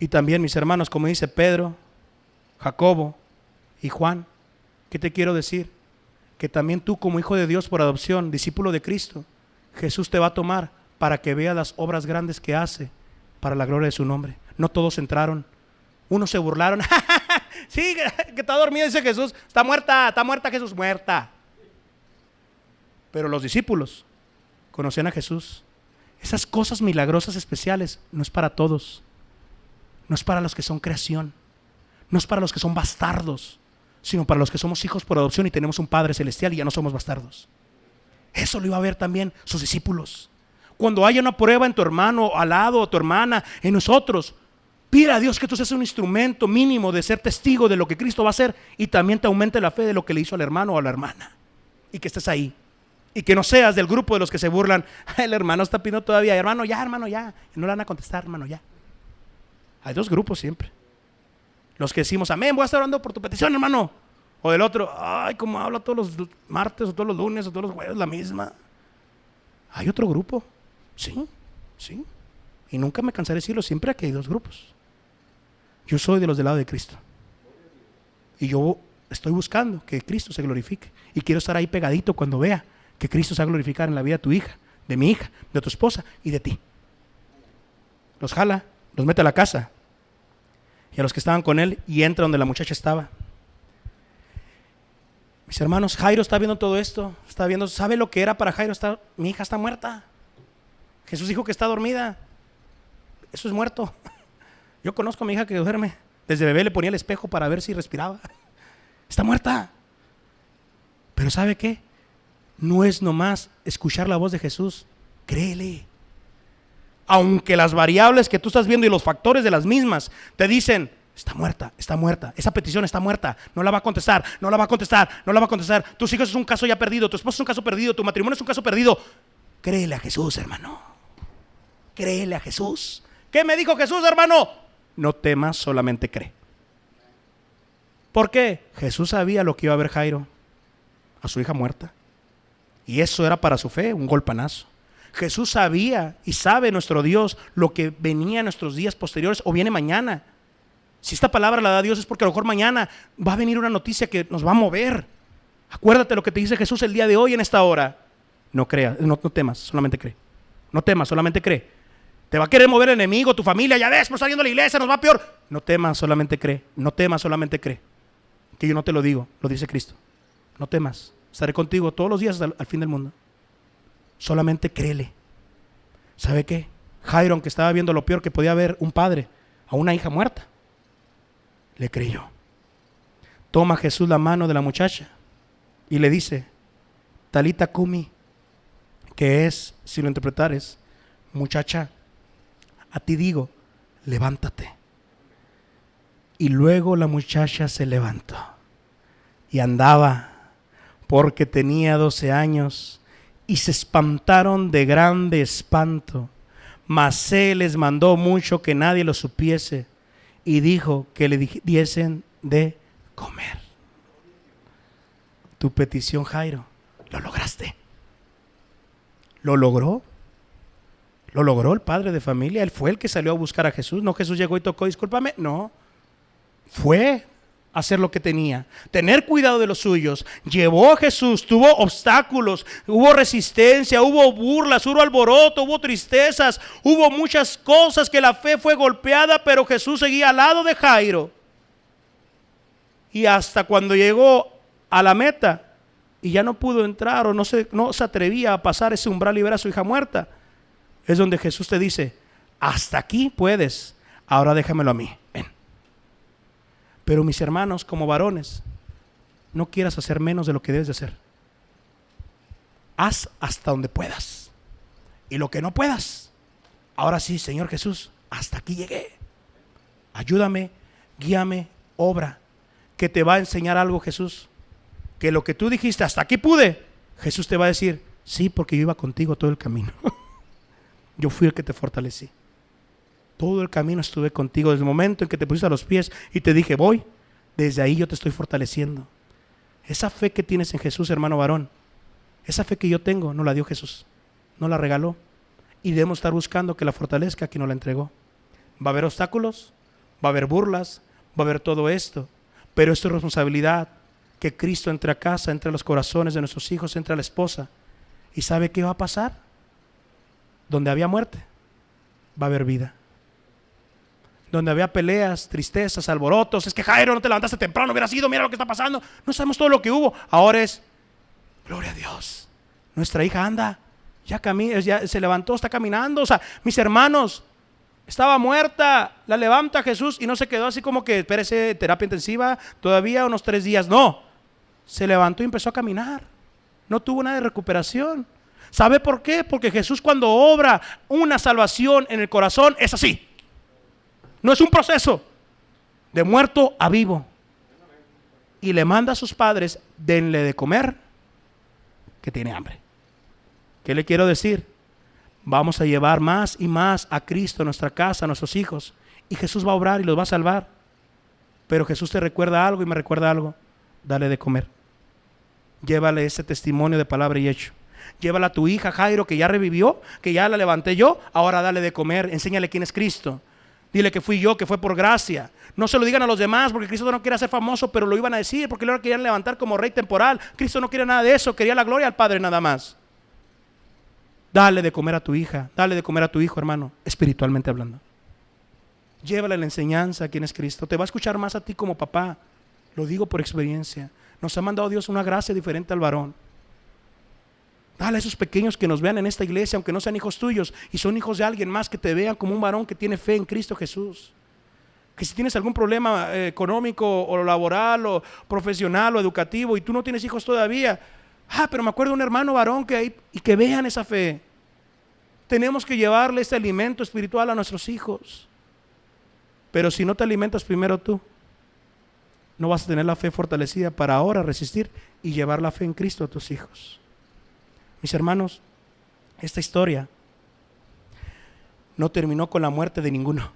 Y también, mis hermanos, como dice Pedro, Jacobo y Juan, ¿qué te quiero decir? Que también tú, como hijo de Dios por adopción, discípulo de Cristo, Jesús te va a tomar para que veas las obras grandes que hace para la gloria de su nombre. No todos entraron. Unos se burlaron. Sí, que está dormido, dice Jesús. Está muerta Jesús, muerta. Pero los discípulos conocían a Jesús. Esas cosas milagrosas especiales no es para todos. No es para los que son creación. No es para los que son bastardos, sino para los que somos hijos por adopción y tenemos un Padre celestial y ya no somos bastardos. Eso lo iba a ver también sus discípulos. Cuando haya una prueba en tu hermano al lado, o tu hermana, en nosotros, pide a Dios que tú seas un instrumento mínimo de ser testigo de lo que Cristo va a hacer y también te aumente la fe de lo que le hizo al hermano o a la hermana. Y que estés ahí. Y que no seas del grupo de los que se burlan. El hermano está pidiendo todavía, hermano ya. Y no le van a contestar, hermano ya. Hay dos grupos siempre. Los que decimos, amén, voy a estar orando por tu petición, hermano. O del otro, ay, como habla todos los martes o todos los lunes o todos los jueves la misma. Hay otro grupo. Sí. Y nunca me cansaré de decirlo, siempre aquí hay dos grupos. Yo soy de los del lado de Cristo. Y yo estoy buscando que Cristo se glorifique. Y quiero estar ahí pegadito cuando vea que Cristo se va a glorificar en la vida de tu hija, de mi hija, de tu esposa y de ti. Los jala, los mete a la casa. Y a los que estaban con él y entra donde la muchacha estaba. Mis hermanos, Jairo está viendo todo esto, está viendo, ¿sabe lo que era para Jairo? Mi hija está muerta. Jesús dijo que está dormida. Eso es muerto. Yo conozco a mi hija que duerme. Desde bebé le ponía el espejo para ver si respiraba. Está muerta. Pero ¿sabe qué? No es nomás escuchar la voz de Jesús. Créele. Aunque las variables que tú estás viendo y los factores de las mismas te dicen, está muerta, esa petición está muerta, no la va a contestar, no la va a contestar, no la va a contestar. Tus hijos es un caso ya perdido, tu esposo es un caso perdido, tu matrimonio es un caso perdido. Créele a Jesús, hermano. Créele a Jesús. ¿Qué me dijo Jesús, hermano? No temas, solamente cree. ¿Por qué? Jesús sabía lo que iba a ver Jairo, a su hija muerta. Y eso era para su fe un golpanazo. Jesús sabía y sabe nuestro Dios lo que venía en nuestros días posteriores o viene mañana. Si esta palabra la da Dios es porque a lo mejor mañana va a venir una noticia que nos va a mover. Acuérdate lo que te dice Jesús el día de hoy en esta hora. No creas, no temas, solamente cree. No temas, solamente cree. Te va a querer mover el enemigo, tu familia, ya ves, pues saliendo a la iglesia, nos va peor. No temas, solamente cree. No temas, solamente cree. Que yo no te lo digo, lo dice Cristo. No temas, estaré contigo todos los días hasta al fin del mundo. Solamente créele. ¿Sabe qué? Jairo, aunque estaba viendo lo peor que podía ver un padre a una hija muerta, le creyó. Toma Jesús la mano de la muchacha y le dice, Talita Kumi, que es, si lo interpretares, muchacha, a ti digo, levántate. Y luego la muchacha se levantó y andaba, porque tenía 12 años, y se espantaron de grande espanto. Mas él les mandó mucho que nadie lo supiese, y dijo que le diesen de comer. Tu petición, Jairo, lo lograste. ¿Lo logró? ¿Lo logró el padre de familia? Él fue el que salió a buscar a Jesús. No, Jesús llegó y tocó, discúlpame. No, fue a hacer lo que tenía, tener cuidado de los suyos. Llevó a Jesús, tuvo obstáculos, hubo resistencia, hubo burlas, hubo alboroto, hubo tristezas, hubo muchas cosas que la fe fue golpeada, pero Jesús seguía al lado de Jairo. Y hasta cuando llegó a la meta y ya no pudo entrar o no se atrevía a pasar ese umbral y ver a su hija muerta, es donde Jesús te dice, hasta aquí puedes, ahora déjamelo a mí, ven. Pero mis hermanos, como varones, no quieras hacer menos de lo que debes de hacer. Haz hasta donde puedas. Y lo que no puedas, ahora sí, Señor Jesús, hasta aquí llegué. Ayúdame, guíame, obra. Que te va a enseñar algo, Jesús. Que lo que tú dijiste, hasta aquí pude, Jesús te va a decir, sí, porque yo iba contigo todo el camino. Yo fui el que te fortalecí. Todo el camino estuve contigo. Desde el momento en que te pusiste a los pies y te dije, voy, desde ahí yo te estoy fortaleciendo. Esa fe que tienes en Jesús, hermano varón, esa fe que yo tengo, no la dio Jesús, no la regaló. Y debemos estar buscando que la fortalezca quien nos la entregó. Va a haber obstáculos, va a haber burlas, va a haber todo esto. Pero esto es responsabilidad. Que Cristo entre a casa, entre los corazones de nuestros hijos, entre a la esposa. ¿Y sabe qué va a pasar? Donde había muerte, va a haber vida. Donde había peleas, tristezas, alborotos, es que Jairo, no te levantaste temprano, hubiera sido, mira lo que está pasando. No sabemos todo lo que hubo. Ahora es, gloria a Dios, nuestra hija anda, ya se levantó, está caminando. O sea, mis hermanos, estaba muerta, la levanta Jesús y no se quedó así como que, espérese, terapia intensiva, todavía unos 3 días. No, se levantó y empezó a caminar. No tuvo nada de recuperación. ¿Sabe por qué? Porque Jesús, cuando obra una salvación en el corazón, es así. No es un proceso de muerto a vivo. Y le manda a sus padres, denle de comer, que tiene hambre. ¿Qué le quiero decir? Vamos a llevar más y más a Cristo a nuestra casa, a nuestros hijos. Y Jesús va a obrar y los va a salvar. Pero Jesús te recuerda algo y me recuerda algo. Dale de comer. Llévale ese testimonio de palabra y hecho. Llévala a tu hija Jairo, que ya revivió, que ya la levanté yo. Ahora dale de comer, enséñale quién es Cristo. Dile que fui yo, que fue por gracia. No se lo digan a los demás, porque Cristo no quería ser famoso, pero lo iban a decir, porque lo querían levantar como rey temporal. Cristo no quería nada de eso, quería la gloria al Padre nada más. Dale de comer a tu hija, dale de comer a tu hijo, hermano, espiritualmente hablando. Llévale la enseñanza a quién es Cristo. Te va a escuchar más a ti como papá. Lo digo por experiencia. Nos ha mandado Dios una gracia diferente al varón. Dale a esos pequeños que nos vean en esta iglesia, aunque no sean hijos tuyos y son hijos de alguien más, que te vean como un varón que tiene fe en Cristo Jesús. Que si tienes algún problema económico o laboral o profesional o educativo y tú no tienes hijos todavía, pero me acuerdo de un hermano varón que hay, y que vean esa fe. Tenemos que llevarle este alimento espiritual a nuestros hijos. Pero si no te alimentas primero tú, no vas a tener la fe fortalecida para ahora resistir y llevar la fe en Cristo a tus hijos. Mis hermanos, esta historia no terminó con la muerte de ninguno,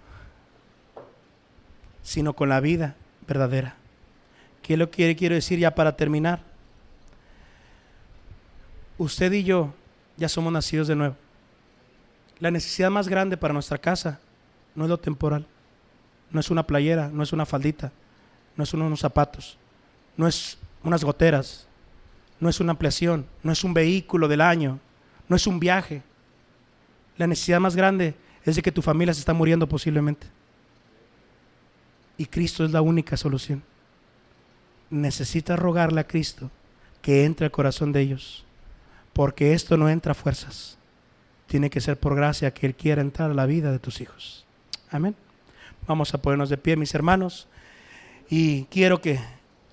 sino con la vida verdadera. ¿Qué es lo que quiero decir ya para terminar? Usted y yo ya somos nacidos de nuevo. La necesidad más grande para nuestra casa no es lo temporal, no es una playera, no es una faldita, no es unos zapatos, no es unas goteras, no es una ampliación, no es un vehículo del año, no es un viaje. La necesidad más grande es de que tu familia se está muriendo posiblemente. Y Cristo es la única solución. Necesitas rogarle a Cristo que entre al corazón de ellos, porque esto no entra a fuerzas. Tiene que ser por gracia que Él quiera entrar a la vida de tus hijos. Amén. Vamos a ponernos de pie, mis hermanos, y quiero que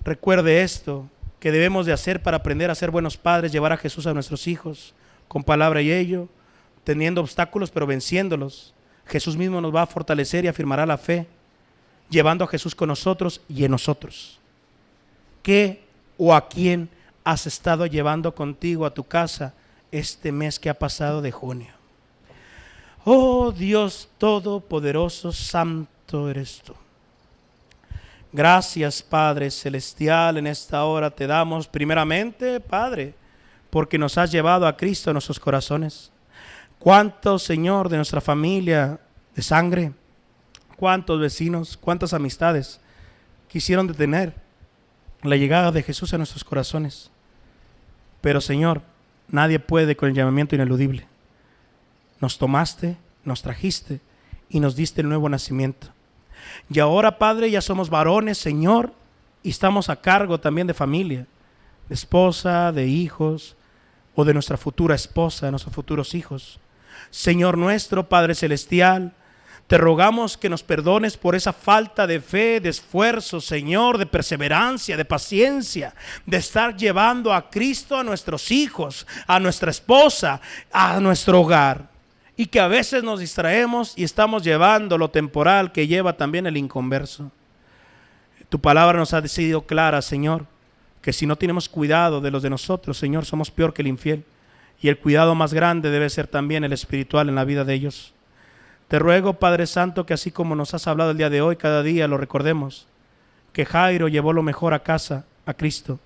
recuerde esto que debemos de hacer para aprender a ser buenos padres, llevar a Jesús a nuestros hijos con palabra y ello, teniendo obstáculos pero venciéndolos. Jesús mismo nos va a fortalecer y afirmará la fe, llevando a Jesús con nosotros y en nosotros. ¿Qué o a quién has estado llevando contigo a tu casa este mes que ha pasado de junio? Oh Dios Todopoderoso, santo eres tú. Gracias, Padre Celestial, en esta hora te damos primeramente, Padre, porque nos has llevado a Cristo en nuestros corazones. ¿Cuántos, Señor, de nuestra familia de sangre, cuántos vecinos, cuántas amistades quisieron detener la llegada de Jesús a nuestros corazones? Pero, Señor, nadie puede con el llamamiento ineludible. Nos tomaste, nos trajiste y nos diste el nuevo nacimiento. Y ahora, Padre, ya somos varones, Señor, y estamos a cargo también de familia, de esposa, de hijos, o de nuestra futura esposa, de nuestros futuros hijos. Señor nuestro, Padre Celestial, te rogamos que nos perdones por esa falta de fe, de esfuerzo, Señor, de perseverancia, de paciencia, de estar llevando a Cristo a nuestros hijos, a nuestra esposa, a nuestro hogar. Y que a veces nos distraemos y estamos llevando lo temporal que lleva también el inconverso. Tu palabra nos ha sido clara, Señor, que si no tenemos cuidado de los de nosotros, Señor, somos peor que el infiel. Y el cuidado más grande debe ser también el espiritual en la vida de ellos. Te ruego, Padre Santo, que así como nos has hablado el día de hoy, cada día lo recordemos, que Jairo llevó lo mejor a casa, a Cristo.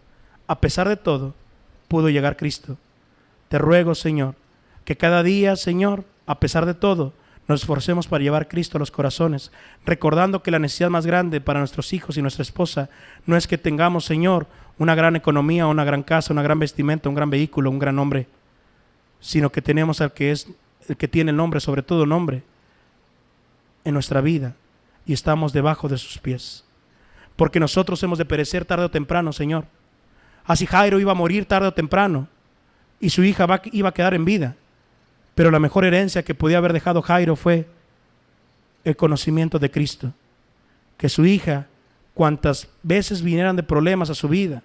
A pesar de todo, pudo llegar Cristo. Te ruego, Señor, que cada día, Señor, a pesar de todo, nos esforcemos para llevar Cristo a los corazones, recordando que la necesidad más grande para nuestros hijos y nuestra esposa no es que tengamos, Señor, una gran economía, una gran casa, una gran vestimenta, un gran vehículo, un gran nombre, sino que tenemos al que es el que tiene el nombre, sobre todo nombre, en nuestra vida, y estamos debajo de sus pies. Porque nosotros hemos de perecer tarde o temprano, Señor. Así Jairo iba a morir tarde o temprano, y su hija iba a quedar en vida. Pero la mejor herencia que podía haber dejado Jairo fue el conocimiento de Cristo. Que su hija, cuantas veces vinieran de problemas a su vida,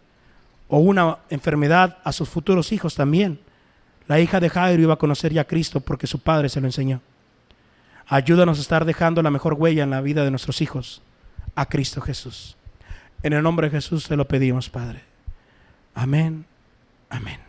o una enfermedad a sus futuros hijos también, la hija de Jairo iba a conocer ya a Cristo porque su padre se lo enseñó. Ayúdanos a estar dejando la mejor huella en la vida de nuestros hijos, a Cristo Jesús. En el nombre de Jesús te lo pedimos, Padre. Amén. Amén.